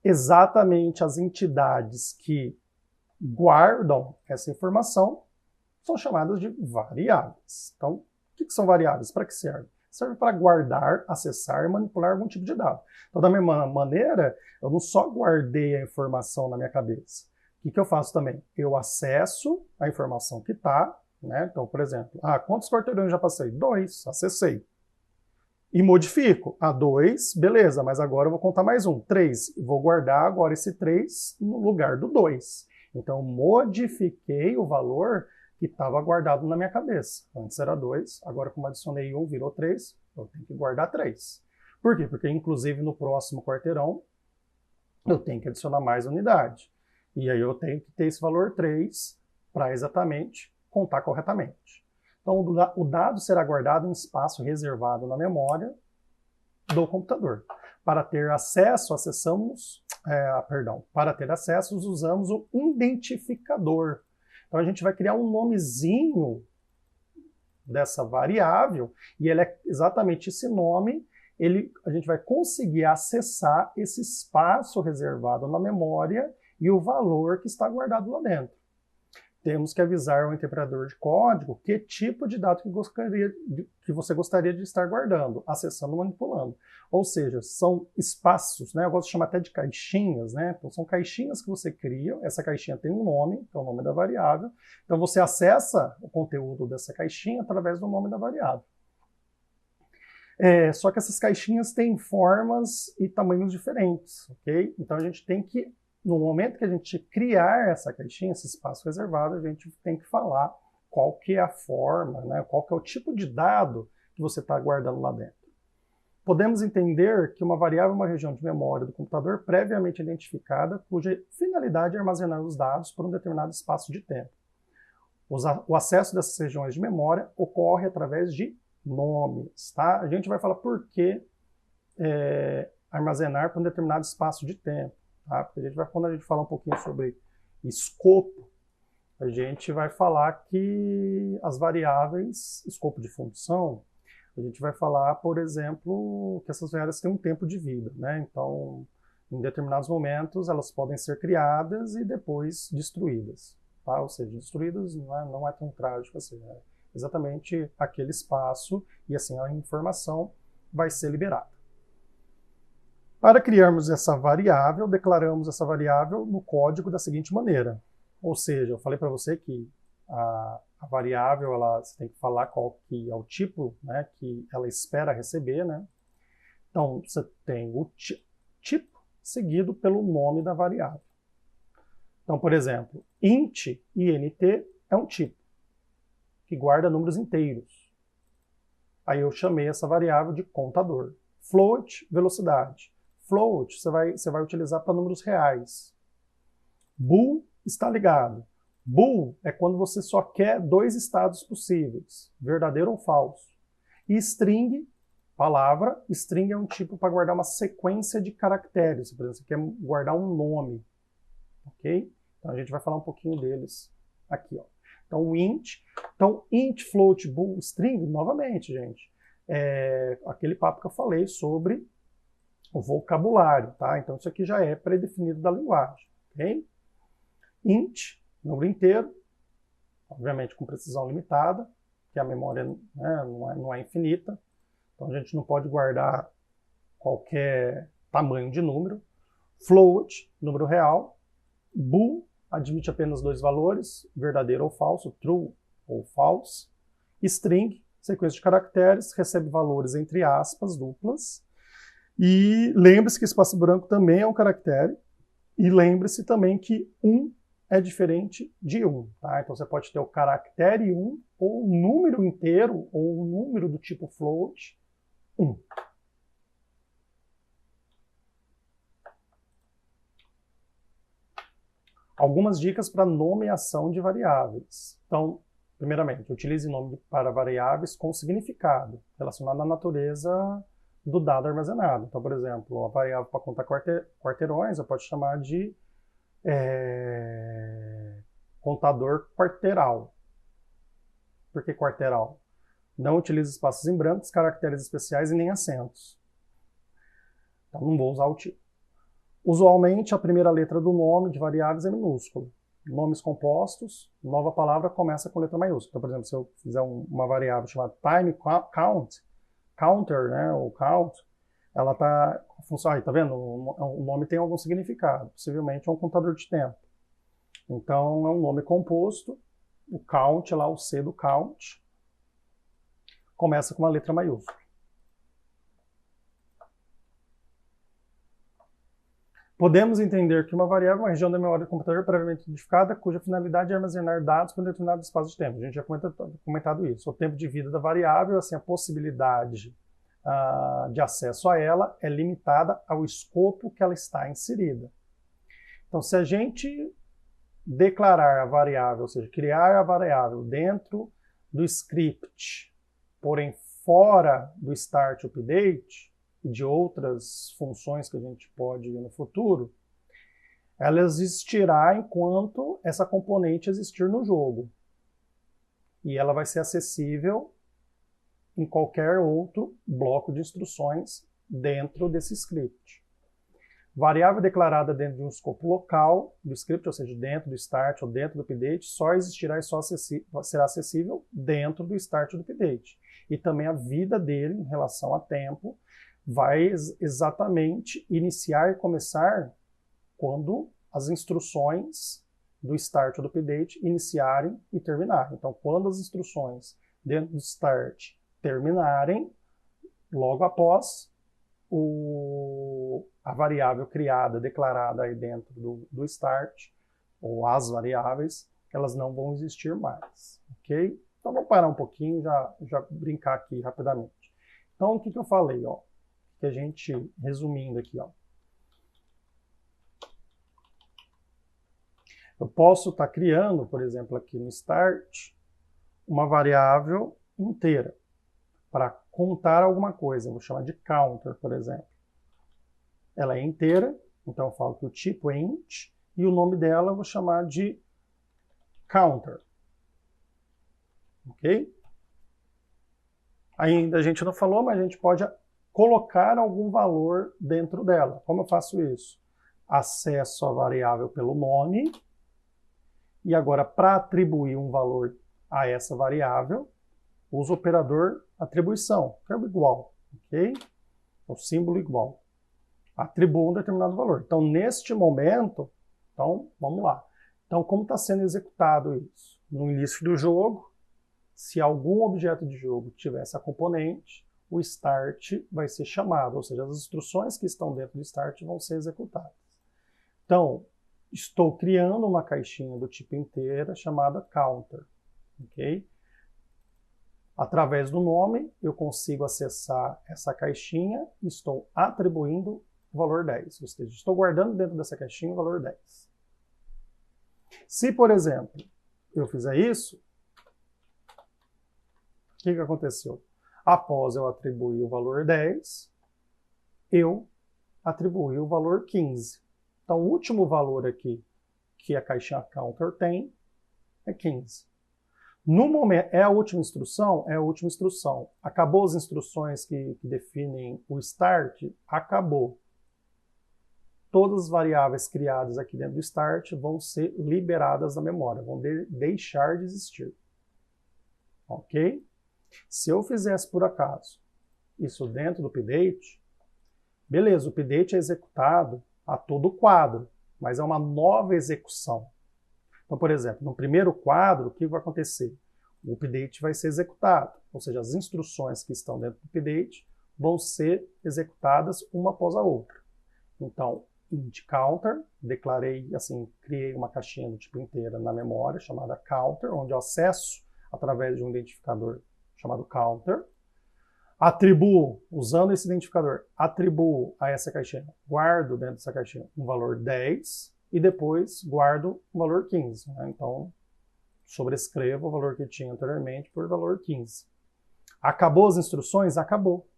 exatamente as entidades que guardam essa informação são chamadas de variáveis. Então, o que são variáveis? Para que serve? Serve para guardar, acessar e manipular algum tipo de dado. Então, da mesma maneira, eu não só guardei a informação na minha cabeça. O que eu faço também? Eu acesso a informação que está, né? Então, por exemplo, quantos quarteirões eu já passei? 2, acessei. E modifico. 2, beleza, mas agora eu vou contar mais um, 3. Vou guardar agora esse 3 no lugar do 2. Então, modifiquei o valor que estava guardado na minha cabeça. Antes era 2, agora como adicionei 1, virou 3, eu tenho que guardar 3. Por quê? Porque, inclusive, no próximo quarteirão, eu tenho que adicionar mais unidade. E aí eu tenho que ter esse valor 3 para exatamente contar corretamente. Então, o dado será guardado em espaço reservado na memória do computador. Para ter acesso, para ter acesso, usamos o identificador. Então, a gente vai criar um nomezinho dessa variável, e ele é exatamente esse nome, a gente vai conseguir acessar esse espaço reservado na memória e o valor que está guardado lá dentro. Temos que avisar ao interpretador de código que tipo de dado que você gostaria de estar guardando, acessando, manipulando. Ou seja, são espaços, né? Eu gosto de chamar até de caixinhas, né? Então são caixinhas que você cria, essa caixinha tem um nome, que é o nome da variável. Então você acessa o conteúdo dessa caixinha através do nome da variável. Só que essas caixinhas têm formas e tamanhos diferentes, ok? Então a gente tem que, no momento que a gente criar essa caixinha, esse espaço reservado, a gente tem que falar qual que é a forma, né? Qual que é o tipo de dado que você está guardando lá dentro. Podemos entender que uma variável é uma região de memória do computador previamente identificada, cuja finalidade é armazenar os dados por um determinado espaço de tempo. O acesso dessas regiões de memória ocorre através de nomes, tá? A gente vai falar por que armazenar por um determinado espaço de tempo, tá? Porque quando a gente falar um pouquinho sobre escopo, a gente vai falar que as variáveis, escopo de função, a gente vai falar, por exemplo, que essas variáveis têm um tempo de vida, né? Então, em determinados momentos, elas podem ser criadas e depois destruídas, tá? Ou seja, destruídas não é tão trágico assim, né? Exatamente aquele espaço e assim a informação vai ser liberada. Para criarmos essa variável, declaramos essa variável no código da seguinte maneira. Ou seja, eu falei para você que a variável, você tem que falar qual que é o tipo, né, que ela espera receber, né? Então, você tem o tipo seguido pelo nome da variável. Então, por exemplo, int é um tipo que guarda números inteiros. Aí eu chamei essa variável de contador. Float, velocidade. Float você vai utilizar para números reais. Bool está ligado. Bool é quando você só quer 2 estados possíveis, verdadeiro ou falso. E string, palavra, string é um tipo para guardar uma sequência de caracteres. Por exemplo, você quer guardar um nome. Ok? Então a gente vai falar um pouquinho deles aqui, ó. Então, int, float, bool, string, novamente, gente, aquele papo que eu falei sobre o vocabulário, tá? Então, isso aqui já é pré-definido da linguagem, ok? Int, número inteiro, obviamente com precisão limitada, que a memória, né, não é infinita, então a gente não pode guardar qualquer tamanho de número. Float, número real. Bool, admite apenas 2 valores, verdadeiro ou falso, true ou false. String, sequência de caracteres, recebe valores entre aspas duplas. E lembre-se que espaço branco também é um caractere. E lembre-se também que 1 é diferente de 1. Tá? Então você pode ter o caractere 1, ou o número inteiro, ou o número do tipo float 1. Algumas dicas para nomeação de variáveis. Então, primeiramente, utilize nome para variáveis com significado, relacionado à natureza do dado armazenado. Então, por exemplo, a variável para contar quarteirões, eu posso chamar de contador quarteiral. Por que quarteiral? Não utilize espaços em brancos, caracteres especiais e nem acentos. Então, não vou usar o tipo. Usualmente, a primeira letra do nome de variáveis é minúscula. Nomes compostos, nova palavra começa com letra maiúscula. Então, por exemplo, se eu fizer uma variável chamada time count, counter, né, ou count, ela está funcionando. Tá vendo? O nome tem algum significado. Possivelmente é um contador de tempo. Então, é um nome composto. O count, lá o C do count, começa com uma letra maiúscula. Podemos entender que uma variável é uma região da memória do computador previamente identificada, cuja finalidade é armazenar dados por um determinado espaço de tempo. A gente já comentado isso. O tempo de vida da variável, assim, a possibilidade de acesso a ela é limitada ao escopo que ela está inserida. Então, se a gente declarar a variável, ou seja, criar a variável dentro do script, porém fora do start update, e de outras funções que a gente pode ver no futuro, ela existirá enquanto essa componente existir no jogo. E ela vai ser acessível em qualquer outro bloco de instruções dentro desse script. Variável declarada dentro de um escopo local do script, ou seja, dentro do start ou dentro do update, só existirá e só será acessível dentro do start do update. E também a vida dele em relação a tempo vai exatamente iniciar e começar quando as instruções do start ou do update iniciarem e terminarem. Então, quando as instruções dentro do start terminarem, logo após a variável criada, declarada aí dentro do start, ou as variáveis, elas não vão existir mais, ok? Então, vamos parar um pouquinho e já brincar aqui rapidamente. Então, o que eu falei, ó? Que a gente, resumindo aqui, ó. Eu posso estar criando, por exemplo, aqui no start, uma variável inteira para contar alguma coisa. Eu vou chamar de counter, por exemplo. Ela é inteira, então eu falo que o tipo é int e o nome dela eu vou chamar de counter. Ok? Ainda a gente não falou, mas a gente pode colocar algum valor dentro dela. Como eu faço isso? Acesso a variável pelo nome. E agora, para atribuir um valor a essa variável, uso o operador atribuição, que é o igual. Ok? O símbolo igual. Atribuo um determinado valor. Então, neste momento, então, vamos lá. Então, como está sendo executado isso? No início do jogo, se algum objeto de jogo tiver essa componente, o start vai ser chamado, ou seja, as instruções que estão dentro do start vão ser executadas. Então, estou criando uma caixinha do tipo inteira chamada counter, ok? Através do nome, eu consigo acessar essa caixinha e estou atribuindo o valor 10, ou seja, estou guardando dentro dessa caixinha o valor 10. Se, por exemplo, eu fizer isso, o que aconteceu? Após eu atribuir o valor 10, eu atribuí o valor 15. Então, o último valor aqui que a caixinha counter tem é 15. No momento, é a última instrução? É a última instrução. Acabou as instruções que definem o start? Acabou. Todas as variáveis criadas aqui dentro do start vão ser liberadas da memória, vão deixar de existir. Ok? Se eu fizesse, por acaso, isso dentro do update, beleza, o update é executado a todo o quadro, mas é uma nova execução. Então, por exemplo, no primeiro quadro, o que vai acontecer? O update vai ser executado, ou seja, as instruções que estão dentro do update vão ser executadas uma após a outra. Então, int counter, declarei, assim, criei uma caixinha do tipo inteira na memória, chamada counter, onde eu acesso através de um identificador chamado counter, atribuo, usando esse identificador, atribuo a essa caixinha, guardo dentro dessa caixinha um valor 10 e depois guardo o valor 15. Né? Então, sobrescrevo o valor que tinha anteriormente por valor 15. Acabou as instruções? Acabou.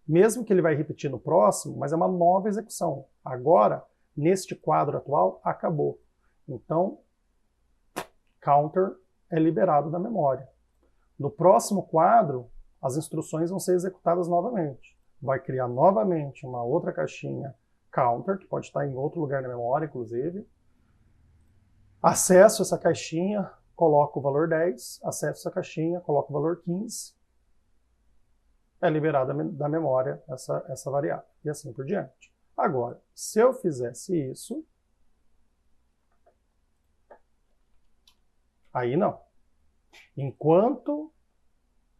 Mesmo que ele vai repetir no próximo, mas é uma nova execução. Agora, neste quadro atual, acabou. Então, counter é liberado da memória. No próximo quadro, as instruções vão ser executadas novamente. Vai criar novamente uma outra caixinha counter, que pode estar em outro lugar na memória, inclusive. Acesso essa caixinha, coloco o valor 10, acesso essa caixinha, coloco o valor 15, é liberada da memória essa variável, e assim por diante. Agora, se eu fizesse isso, aí não. Enquanto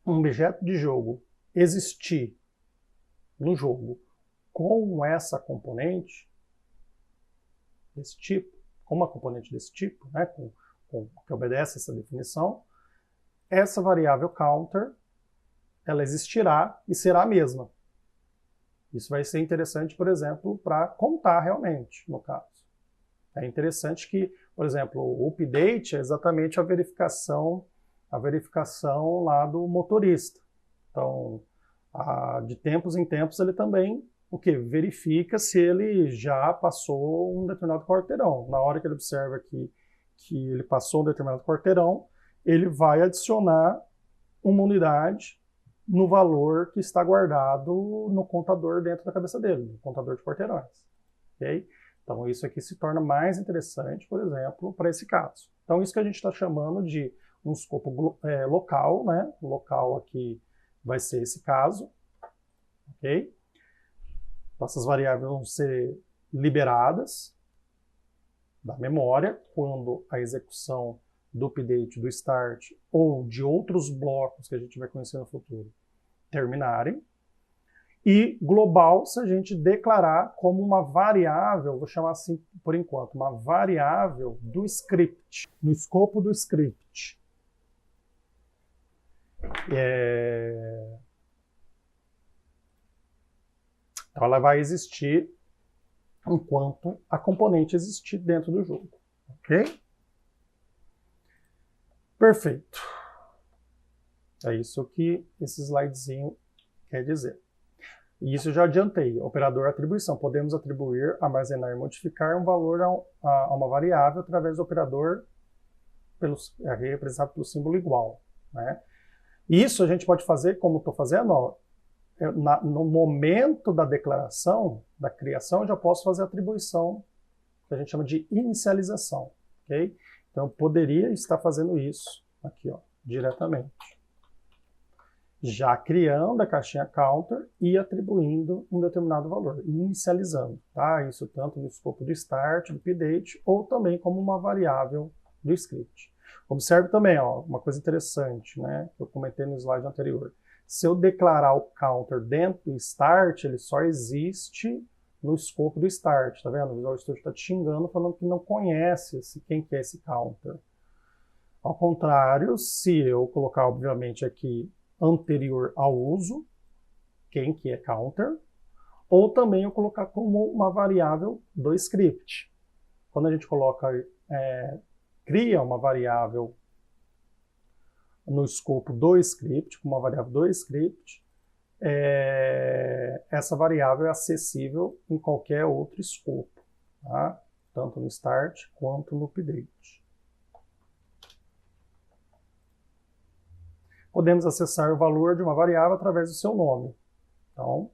um objeto de jogo existir no jogo com essa componente desse tipo, com uma componente desse tipo, né, que obedece essa definição, essa variável counter, ela existirá e será a mesma. Isso vai ser interessante, por exemplo, para contar realmente, no caso. É interessante que, por exemplo, o update é exatamente a verificação lá do motorista. Então, de tempos em tempos, ele também verifica se ele já passou um determinado quarteirão. Na hora que ele observa que ele passou um determinado quarteirão, ele vai adicionar uma unidade no valor que está guardado no contador dentro da cabeça dele, no contador de quarteirões. Okay? Então, isso aqui se torna mais interessante, por exemplo, para esse caso. Então, isso que a gente está chamando de um escopo local, né? O local aqui vai ser esse caso. Ok? Então, essas variáveis vão ser liberadas da memória quando a execução do update, do start ou de outros blocos que a gente vai conhecer no futuro terminarem. E global, se a gente declarar como uma variável, vou chamar assim por enquanto, uma variável do script, no escopo do script. Então ela vai existir enquanto a componente existir dentro do jogo. Ok? Perfeito. É isso que esse slidezinho quer dizer. E isso eu já adiantei. Operador atribuição. Podemos atribuir, armazenar e modificar um valor a uma variável através do operador representado pelo símbolo igual. Né? Isso a gente pode fazer, como estou fazendo, no momento da declaração, da criação, eu já posso fazer a atribuição, que a gente chama de inicialização. Okay? Então eu poderia estar fazendo isso aqui, ó, diretamente. Já criando a caixinha counter e atribuindo um determinado valor, inicializando, tá? Isso tanto no escopo do start, do update, ou também como uma variável do script. Observe também, ó, uma coisa interessante, né, que eu comentei no slide anterior. Se eu declarar o counter dentro do start, ele só existe no escopo do start, tá vendo? O Visual Studio está te xingando, falando que não conhece quem que é esse counter. Ao contrário, se eu colocar, obviamente, aqui anterior ao uso, quem que é counter, ou também eu colocar como uma variável do script. Quando a gente cria uma variável no escopo do script, como uma variável do script, essa variável é acessível em qualquer outro escopo, tá? Tanto no start quanto no update. Podemos acessar o valor de uma variável através do seu nome. Então,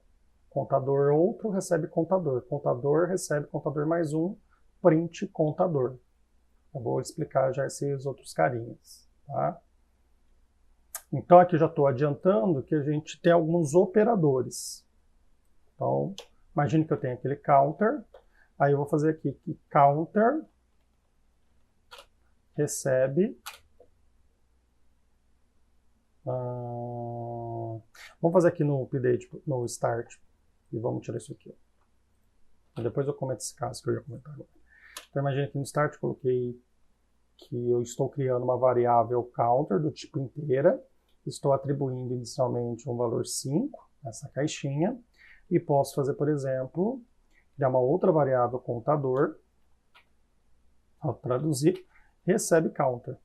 contador outro recebe contador recebe contador mais um, print contador. Eu vou explicar já esses outros carinhas. Tá? Então, aqui já estou adiantando que a gente tem alguns operadores. Então, imagine que eu tenho aquele counter, aí eu vou fazer aqui que counter recebe... vamos fazer aqui no update, no start, e vamos tirar isso aqui. Depois eu comento esse caso que eu ia comentar agora. Então imagine que no start eu coloquei que eu estou criando uma variável counter do tipo inteira, estou atribuindo inicialmente um valor 5, nessa caixinha, e posso fazer, por exemplo, criar uma outra variável contador, ao traduzir, recebe counter.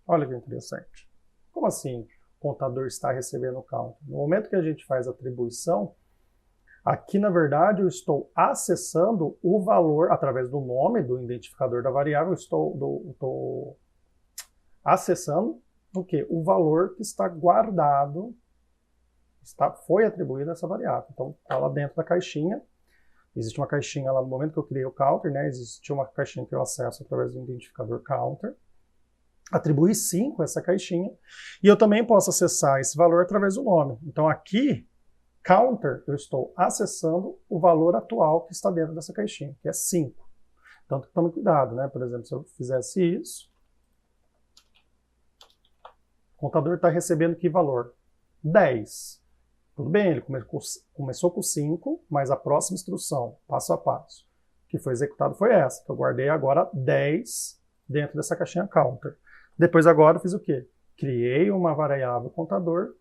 Olha que interessante. Como assim? O contador está recebendo counter. No momento que a gente faz a atribuição, aqui na verdade eu estou acessando o valor, através do nome do identificador da variável, eu estou acessando o quê? O valor que está guardado, foi atribuído a essa variável. Então está lá dentro da caixinha, Existe uma caixinha lá no momento que eu criei o counter, né? Existe uma caixinha que eu acesso através do identificador counter. Atribuí 5 a essa caixinha. E eu também posso acessar esse valor através do nome. Então aqui, counter, eu estou acessando o valor atual que está dentro dessa caixinha, que é 5. Então tome cuidado, né? Por exemplo, se eu fizesse isso, o contador está recebendo que valor? 10. Tudo bem, ele começou com 5, mas a próxima instrução, passo a passo, que foi executado foi essa, que eu guardei agora 10 dentro dessa caixinha counter. Depois agora eu fiz o quê? Criei uma variável contador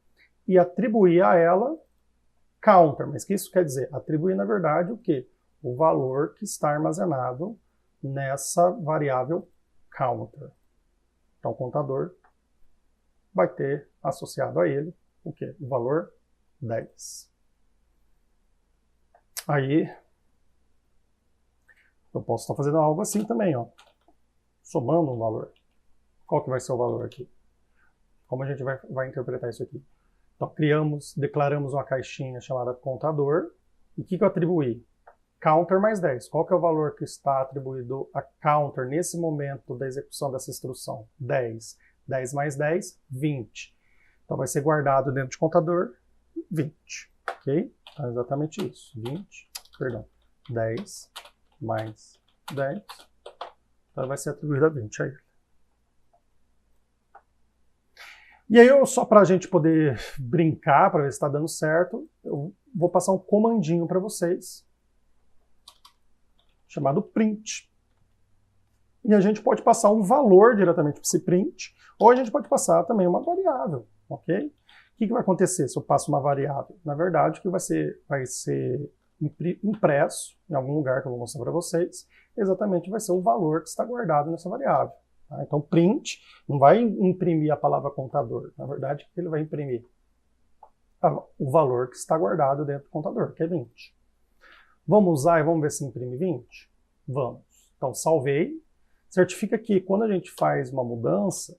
e atribuí a ela counter. Mas o que isso quer dizer? Atribuir, na verdade, o quê? O valor que está armazenado nessa variável counter. Então o contador vai ter associado a ele o quê? O valor 10. Aí eu posso estar fazendo algo assim também, ó, somando um valor. Qual que vai ser o valor aqui? Como a gente vai interpretar isso aqui? Então declaramos uma caixinha chamada contador. E o que eu atribuí? Counter mais 10. Qual que é o valor que está atribuído a counter nesse momento da execução dessa instrução? 10. 10 mais 10, 20. Então vai ser guardado dentro de contador 20. Ok? Então é exatamente isso. 10 mais 10. Então vai ser atribuído a 20 a ele. E aí, só para a gente poder brincar, para ver se está dando certo, eu vou passar um comandinho para vocês, chamado print. E a gente pode passar um valor diretamente para esse print, ou a gente pode passar também uma variável, ok? O que vai acontecer se eu passo uma variável? Na verdade, o que vai ser impresso em algum lugar que eu vou mostrar para vocês, exatamente vai ser o valor que está guardado nessa variável. Tá? Então, print não vai imprimir a palavra contador. Na verdade, o que ele vai imprimir? O valor que está guardado dentro do contador, que é 20. Vamos usar e vamos ver se imprime 20? Vamos. Então, salvei. Certifica que quando a gente faz uma mudança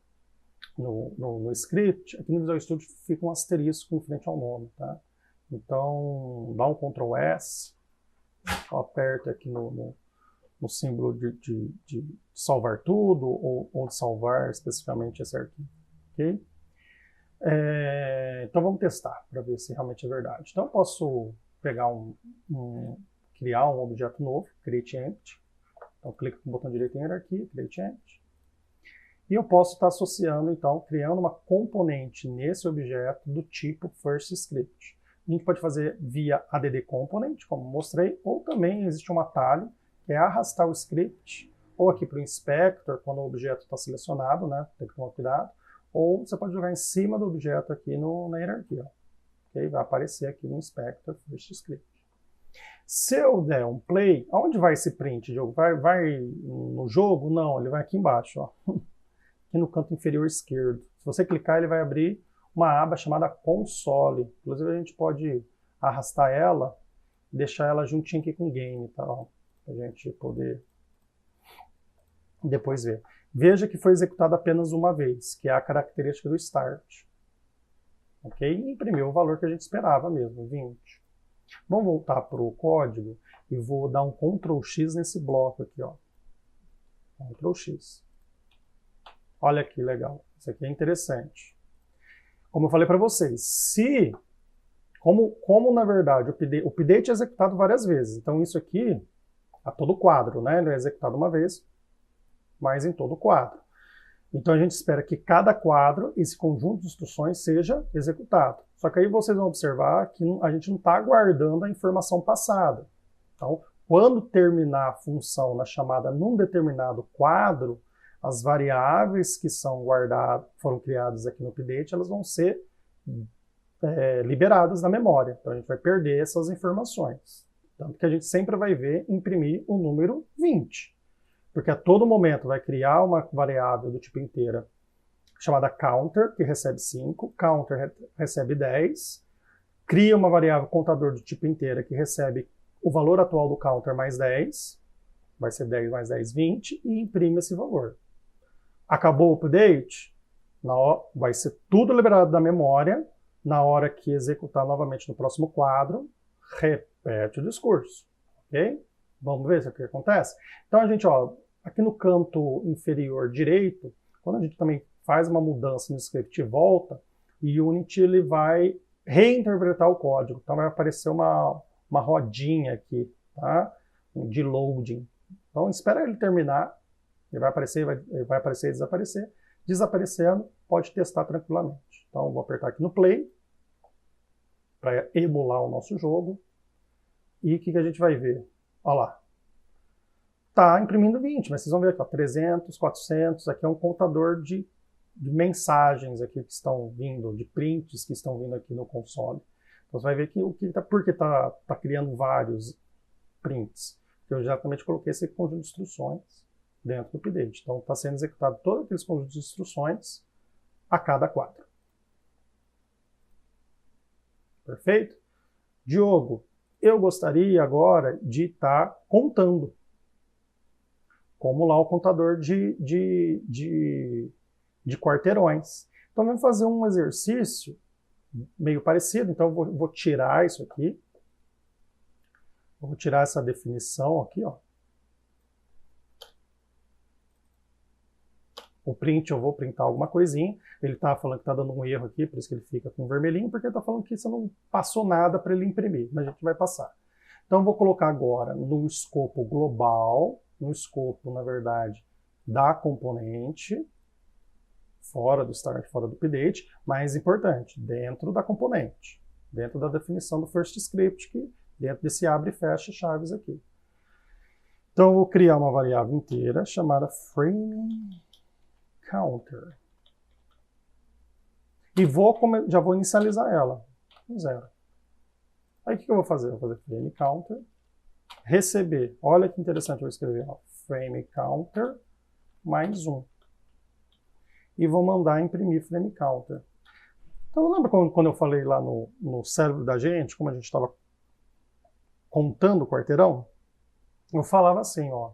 no script, aqui no Visual Studio fica um asterisco em frente ao nome. Tá? Então, dá um Ctrl S, aperta aqui no símbolo de salvar tudo, ou de salvar especificamente esse arquivo. Ok? Então vamos testar, para ver se realmente é verdade. Então eu posso pegar criar um objeto novo, create empty. Então clico com o botão direito em hierarquia, create empty. E eu posso estar associando, então, criando uma componente nesse objeto do tipo first script. A gente pode fazer via add component, como mostrei, ou também existe um atalho, que é arrastar o script, ou aqui para o inspector, quando o objeto está selecionado, né, tem que tomar cuidado, ou você pode jogar em cima do objeto aqui na hierarquia. Okay? Vai aparecer aqui no inspector first script. Se eu der um play, aonde vai esse print, Diogo? Vai no jogo? Não, ele vai aqui embaixo, ó. Aqui no canto inferior esquerdo. Se você clicar, ele vai abrir uma aba chamada console. Inclusive a gente pode arrastar ela e deixar ela juntinho aqui com o game, tá? Para a gente poder depois ver. Veja que foi executado apenas uma vez, que é a característica do start. Ok? E imprimiu o valor que a gente esperava mesmo, 20. Vamos voltar para o código e vou dar um Ctrl X nesse bloco aqui, ó. Ctrl X. Olha que legal. Isso aqui é interessante. Como eu falei para vocês, como na verdade o update é executado várias vezes, então isso aqui, a todo quadro, né? Ele é executado uma vez, mas em todo quadro. Então a gente espera que cada quadro, esse conjunto de instruções, seja executado. Só que aí vocês vão observar que a gente não está guardando a informação passada. Então, quando terminar a função na chamada num determinado quadro, as variáveis que foram criadas aqui no update, elas vão ser liberadas da memória. Então a gente vai perder essas informações. Tanto que a gente sempre vai ver imprimir o número 20. Porque a todo momento vai criar uma variável do tipo inteira chamada counter, que recebe 5, counter recebe 10, cria uma variável contador do tipo inteira que recebe o valor atual do counter mais 10, vai ser 10 mais 10, 20, e imprime esse valor. Acabou o update, vai ser tudo liberado da memória, na hora que executar novamente no próximo quadro, repete o discurso. Ok? Vamos ver o que acontece? Então a gente, ó, aqui no canto inferior direito, quando a gente também faz uma mudança no script e volta, o Unity ele vai reinterpretar o código. Então vai aparecer uma rodinha aqui, tá? De loading. Então espera ele terminar, ele vai aparecer, vai aparecer e desaparecer. Desaparecendo, pode testar tranquilamente. Então vou apertar aqui no play, para emular o nosso jogo. E o que a gente vai ver? Olha lá. Está imprimindo 20, mas vocês vão ver aqui, ó, 300, 400, aqui é um contador de mensagens aqui que estão vindo, de prints que estão vindo aqui no console. Então você vai ver que por que tá criando vários prints? Porque eu exatamente coloquei esse conjunto de instruções dentro do update. Então está sendo executado todos aqueles conjuntos de instruções a cada quadro. Perfeito? Diogo, eu gostaria agora de estar contando. Como lá o contador de quarteirões. Então vamos fazer um exercício meio parecido. Então eu vou tirar isso aqui. Vou tirar essa definição aqui, ó. O print, eu vou printar alguma coisinha. Ele está falando que está dando um erro aqui, por isso que ele fica com vermelhinho, porque ele está falando que você não passou nada para ele imprimir, mas a gente vai passar. Então eu vou colocar agora no escopo global, no escopo, na verdade, da componente, fora do start, fora do update, mais importante, dentro da componente, dentro da definição do first script, que dentro desse abre e fecha chaves aqui. Então eu vou criar uma variável inteira chamada frame counter. E já vou inicializar ela com 0. Aí o que eu vou fazer? Eu vou fazer frame counter, receber, olha que interessante, eu vou escrever, ó, frame counter mais 1. E vou mandar imprimir frame counter. Então lembra quando eu falei lá no cérebro da gente, como a gente estava contando o quarteirão? Eu falava assim, ó,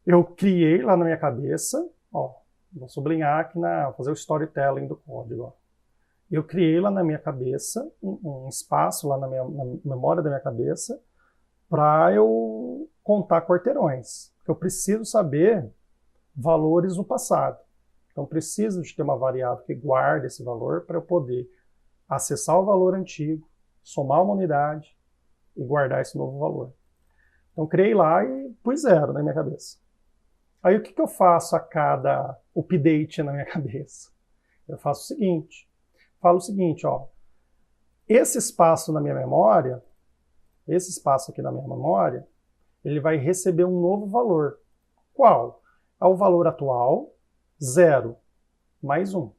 eu criei lá na minha cabeça, ó, vou sublinhar aqui, vou fazer o storytelling do código, ó. Eu criei lá na minha cabeça, um espaço lá na memória da minha cabeça, para eu contar quarteirões. Eu preciso saber valores no passado. Então, preciso de ter uma variável que guarde esse valor para eu poder acessar o valor antigo, somar uma unidade e guardar esse novo valor. Então, criei lá e pus 0 na minha cabeça. Aí, o que eu faço a cada update na minha cabeça? Eu faço o seguinte. Falo o seguinte, ó. Esse espaço na minha memória, esse espaço aqui na minha memória, ele vai receber um novo valor. Qual? É o valor atual, 0 mais 1.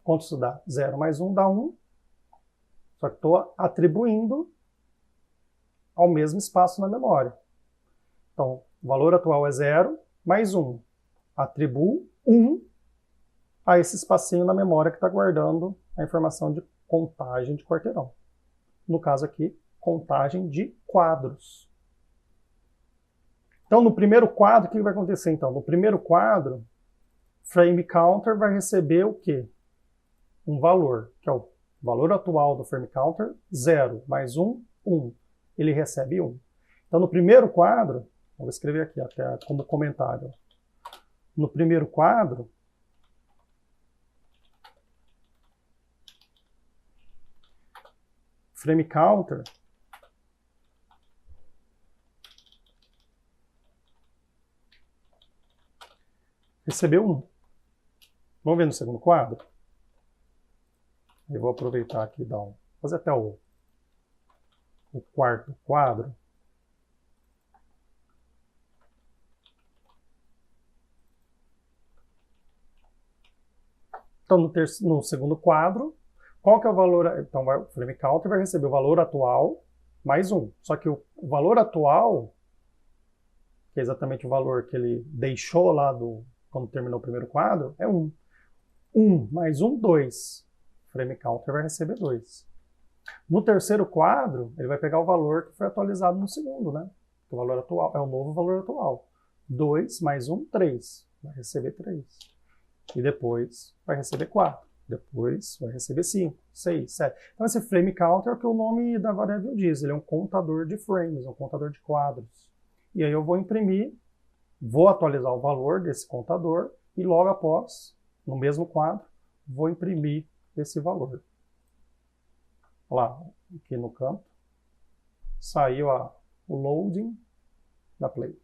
Quanto isso dá? 0 mais 1 dá 1. Só que estou atribuindo ao mesmo espaço na memória. Então, o valor atual é 0 mais 1. Atribuo 1 a esse espacinho na memória que está guardando a informação de contagem de quarteirão. No caso aqui, contagem de quadros. Então, no primeiro quadro, o que vai acontecer então? No primeiro quadro, frame counter vai receber o quê? Um valor, que é o valor atual do frame counter, 0 mais 1, 1. Ele recebe 1. Então, no primeiro quadro, vou escrever aqui até como comentário. No primeiro quadro, frame counter recebeu 1. Vamos ver no segundo quadro? Eu vou aproveitar aqui e fazer até o quarto quadro. Então, no segundo quadro, qual que é o valor? Então, o frame counter vai receber o valor atual mais 1. Só que o valor atual, que é exatamente o valor que ele deixou lá quando terminou o primeiro quadro, é 1. 1 mais 1, 2. O frame counter vai receber 2. No terceiro quadro, ele vai pegar o valor que foi atualizado no segundo, né? O valor atual é o novo valor atual. 2 mais 1, 3. Vai receber 3. E depois vai receber 4. Depois vai receber 5, 6, 7. Então esse frame counter é o que o nome da variável diz, ele é um contador de frames, um contador de quadros. E aí eu vou imprimir, vou atualizar o valor desse contador e logo após, no mesmo quadro, vou imprimir esse valor. Olha lá, aqui no canto, saiu o loading da play.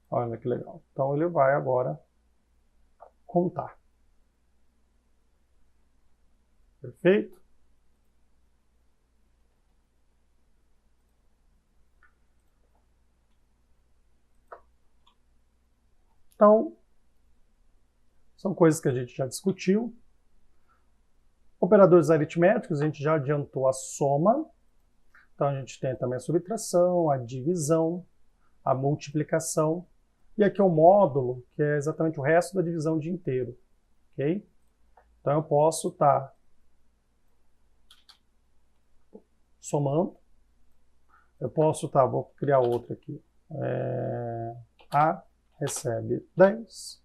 Olha que legal. Então ele vai agora contar. Perfeito? Então, são coisas que a gente já discutiu. Operadores aritméticos, a gente já adiantou a soma. Então, a gente tem também a subtração, a divisão, a multiplicação. E aqui é o módulo, que é exatamente o resto da divisão de inteiro. Ok? Então, eu posso estar somando. Eu posso estar, vou criar outra aqui. A recebe 10.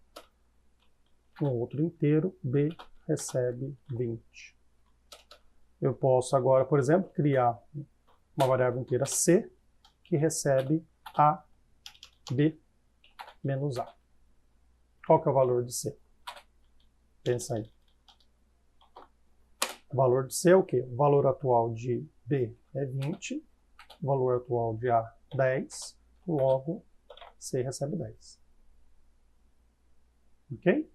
Um outro inteiro, B recebe 20. Eu posso agora, por exemplo, criar uma variável inteira C, que recebe A, B menos A. Qual que é o valor de C? Pensa aí. O valor de C é o quê? O valor atual de B é 20, o valor atual de A, 10, logo C recebe 10. Ok?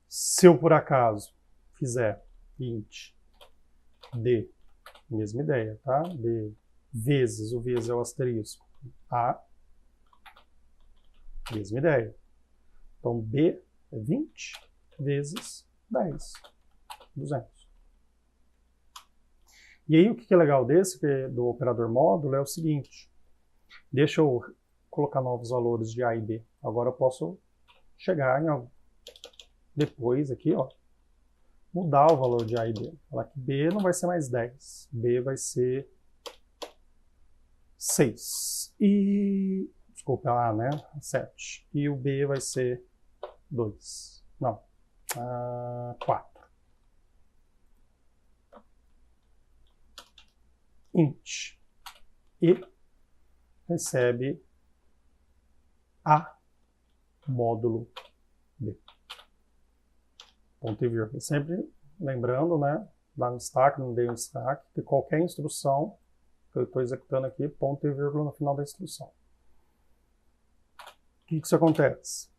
Se eu, por acaso, fizer int D, mesma ideia, tá? D vezes, o vezes é o asterisco, A, mesma ideia. Então, B é 20 vezes 10, 200. E aí, o que é legal desse, do operador módulo, é o seguinte. Deixa eu colocar novos valores de A e B. Agora eu posso chegar em depois aqui, ó, mudar o valor de A e B. Falar que B não vai ser mais 10, B vai ser 6. E, desculpa, A, né? 7. E o B vai ser 2. Não, 4. Int. E recebe A módulo B. Ponto e vírgula. Sempre lembrando, né, lá no destaque, no dei um destaque, que qualquer instrução que eu estou executando aqui, ponto e vírgula no final da instrução. O que isso acontece?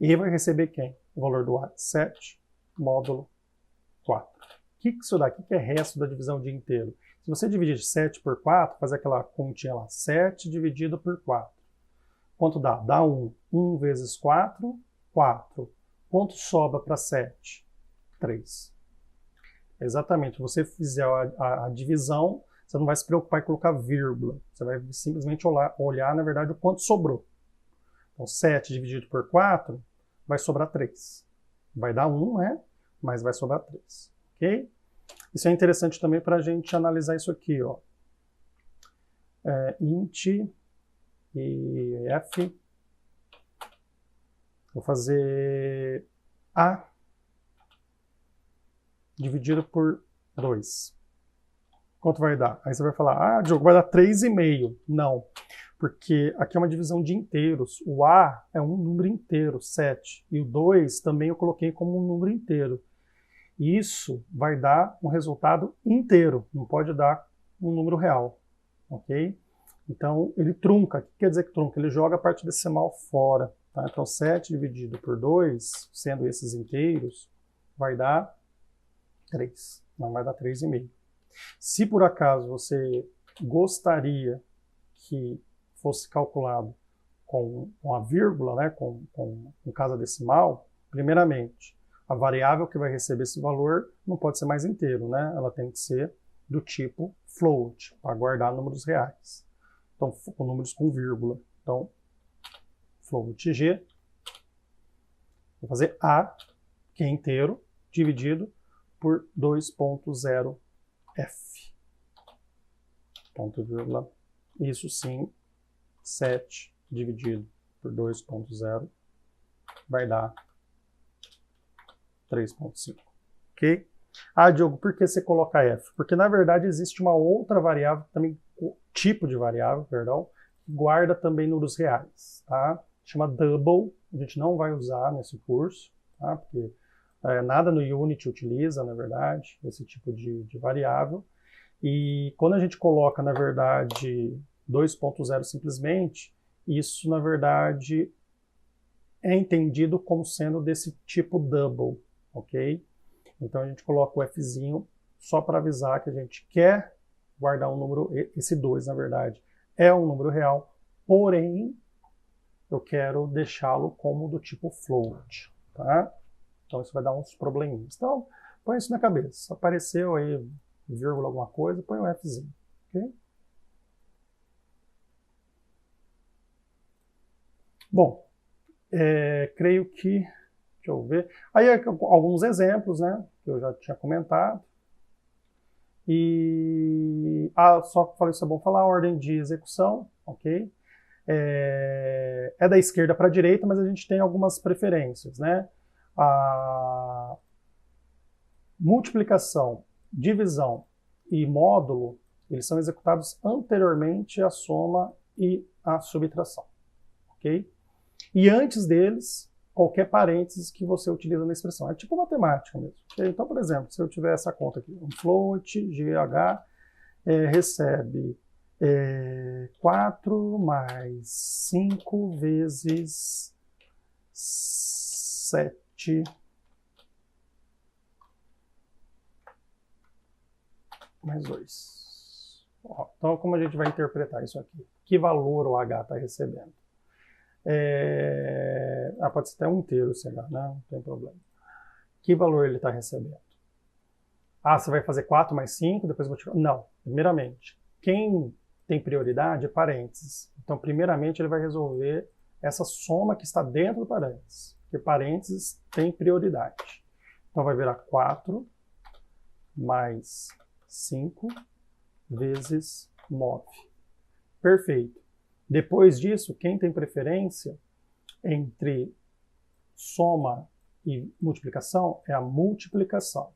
E vai receber quem? O valor do A, 7, módulo 4. O que isso dá? O que é resto da divisão de inteiro? Se você dividir 7 por 4, fazer aquela continha lá, 7 dividido por 4. Quanto dá? Dá 1. 1 vezes 4, 4. Quanto sobra para 7? 3. Exatamente. Se você fizer a divisão, você não vai se preocupar em colocar vírgula. Você vai simplesmente olhar, na verdade, o quanto sobrou. Então, 7 dividido por 4 vai sobrar 3. Vai dar 1, né? Mas vai sobrar 3. Ok? Isso é interessante também para a gente analisar isso aqui, ó. Int e F. Vou fazer A dividido por 2. Quanto vai dar? Aí você vai falar, Diogo, vai dar 3,5. Não, porque aqui é uma divisão de inteiros. O A é um número inteiro, 7. E o 2 também eu coloquei como um número inteiro. Isso vai dar um resultado inteiro, não pode dar um número real, ok? Então, ele trunca. O que quer dizer que trunca? Ele joga a parte decimal fora. Tá? Então, 7 dividido por 2, sendo esses inteiros, vai dar 3. Não vai dar 3,5. Se por acaso você gostaria que fosse calculado com a vírgula, né, com casa decimal, primeiramente, a variável que vai receber esse valor não pode ser mais inteiro, né? Ela tem que ser do tipo float, para guardar números reais. Então, com números com vírgula. Então, float G, vou fazer A, que é inteiro, dividido por 2.0 F. Ponto vírgula. Isso sim, 7 dividido por 2.0 vai dar 3,5. Ok? Ah, Diogo, por que você coloca F? Porque, na verdade, existe uma outra variável, também tipo de variável, perdão, que guarda também números reais. Tá? Chama double, a gente não vai usar nesse curso, tá? Porque nada no Unity utiliza, na verdade, esse tipo de variável. E quando a gente coloca, na verdade, 2.0 simplesmente, isso, na verdade, é entendido como sendo desse tipo double, ok? Então a gente coloca o Fzinho só para avisar que a gente quer guardar um número, esse 2, na verdade, é um número real, porém, eu quero deixá-lo como do tipo float, tá? Então isso vai dar uns probleminhas. Então, põe isso na cabeça. Apareceu aí, vírgula alguma coisa, põe o Fzinho, ok? Bom, creio que, deixa eu ver, aí alguns exemplos, né, que eu já tinha comentado. E só que falei, isso é bom falar, a ordem de execução, ok? É da esquerda para a direita, mas a gente tem algumas preferências, né? A multiplicação, divisão e módulo, eles são executados anteriormente à soma e à subtração, ok? E antes deles, qualquer parênteses que você utiliza na expressão. É tipo matemática mesmo. Okay? Então, por exemplo, se eu tiver essa conta aqui, um float, GH, recebe 4 mais 5 vezes 7 mais 2. Então, como a gente vai interpretar isso aqui? Que valor o H está recebendo? Pode ser até um inteiro esse H, né? Não tem problema. Que valor ele está recebendo? Você vai fazer 4 mais 5, depois multiplicar. Não. Primeiramente, quem tem prioridade é parênteses. Então, primeiramente, ele vai resolver essa soma que está dentro do parênteses. Porque parênteses tem prioridade. Então, vai virar 4 mais 5 vezes 9. Perfeito. Depois disso, quem tem preferência entre soma e multiplicação é a multiplicação.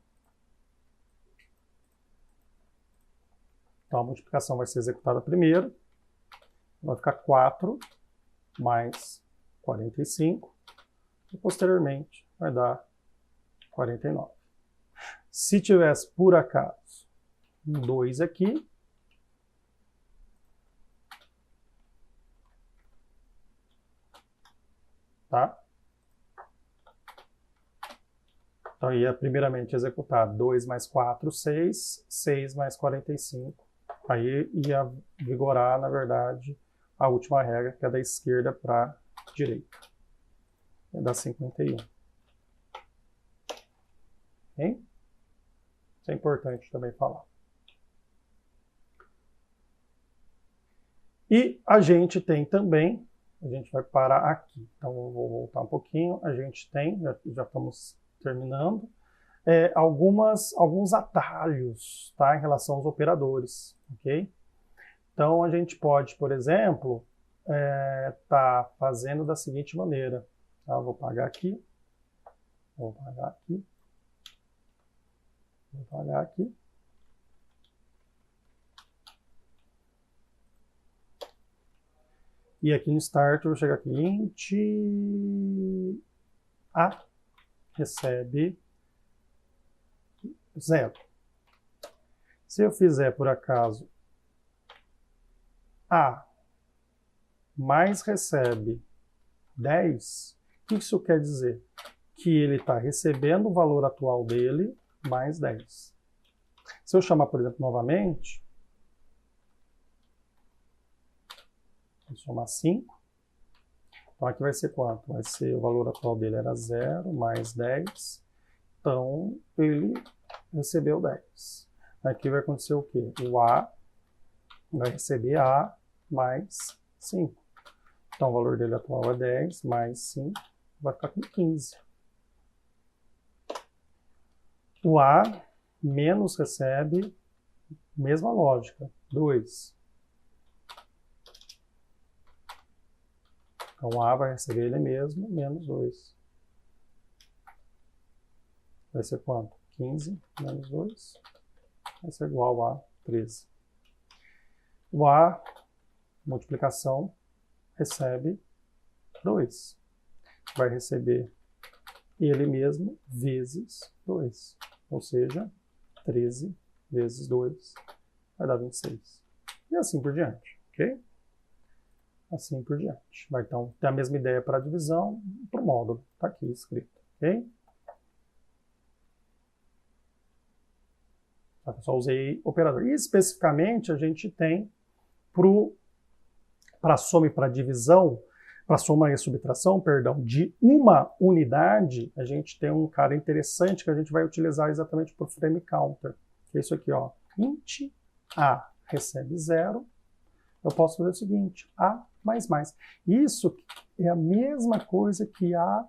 Então, a multiplicação vai ser executada primeiro. Vai ficar 4 mais 45. E, posteriormente, vai dar 49. Se tivesse, por acaso, um 2 aqui, tá? Então, ia primeiramente executar 2 mais 4, 6, 6 mais 45. Aí ia vigorar, na verdade, a última regra, que é da esquerda para a direita. É da 51. Ok? Isso é importante também falar. E a gente tem também, a gente vai parar aqui. Então, eu vou voltar um pouquinho. A gente tem, já estamos terminando, alguns atalhos, tá, em relação aos operadores, ok? Então, a gente pode, por exemplo, tá fazendo da seguinte maneira. Tá? Vou pagar aqui, vou pagar aqui, vou pagar aqui. E aqui no start eu vou chegar aqui, int A recebe 0. Se eu fizer, por acaso, A mais recebe 10, o que isso quer dizer? Que ele está recebendo o valor atual dele mais 10. Se eu chamar, por exemplo, novamente, vou somar 5. Então aqui vai ser quanto? Vai ser o valor atual dele era 0 mais 10. Então ele recebeu 10. Aqui vai acontecer o quê? O A vai receber A mais 5. Então o valor dele atual é 10 mais 5, vai ficar com 15. O A menos recebe, mesma lógica, 2. Então A vai receber ele mesmo, menos 2. vai ser quanto? 15 menos 2 vai ser igual a 13. O A, multiplicação, recebe 2. Vai receber ele mesmo vezes 2. Ou seja, 13 vezes 2 vai dar 26. E assim por diante, ok? Assim por diante. Vai então ter a mesma ideia para a divisão, para o módulo. Está aqui escrito, ok? Eu só usei operador. E especificamente a gente tem para a soma e para a divisão, para soma e subtração, perdão, de uma unidade, a gente tem um cara interessante que a gente vai utilizar exatamente para o frame counter, que é isso aqui, ó. Int A recebe 0, eu posso fazer o seguinte, A mais mais. Isso é a mesma coisa que A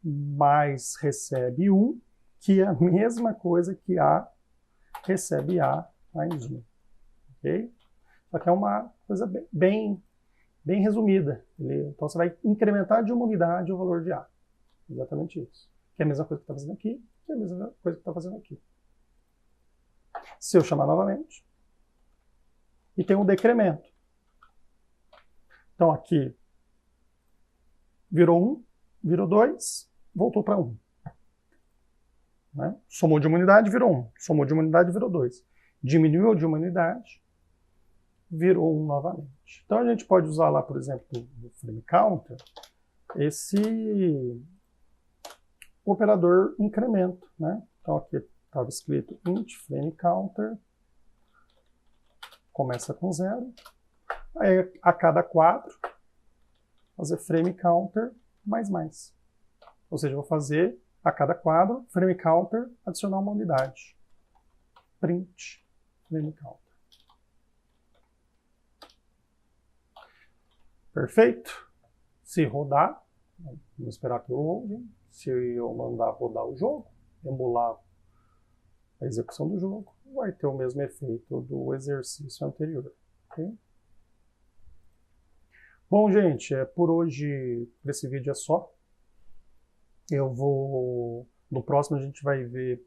mais recebe 1, que é a mesma coisa que A recebe A mais 1. Ok? Só que é uma coisa bem resumida. Então você vai incrementar de uma unidade o valor de A. Exatamente isso. Que é a mesma coisa que está fazendo aqui, que é a mesma coisa que está fazendo aqui. Se eu chamar novamente, e tem um decremento. Então aqui virou 1, virou 2, voltou para 1. Né? Somou de uma unidade, virou 1. Somou de uma unidade, virou 2. Diminuiu de uma unidade, virou 1 novamente. Então a gente pode usar lá, por exemplo, no frame counter, esse operador incremento. Né? Então aqui estava escrito int frame counter, começa com 0. Aí a cada quadro, fazer frame counter mais mais. Ou seja, eu vou fazer a cada quadro, frame counter, adicionar uma unidade. Print frame counter. Perfeito? Se rodar, vamos esperar que eu rode. Se eu mandar rodar o jogo, emular a execução do jogo, vai ter o mesmo efeito do exercício anterior. Okay? Bom, gente, por hoje, para esse vídeo é só. No próximo a gente vai ver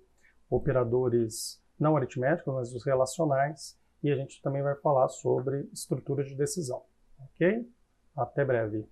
operadores não aritméticos, mas os relacionais, e a gente também vai falar sobre estrutura de decisão. Ok? Até breve.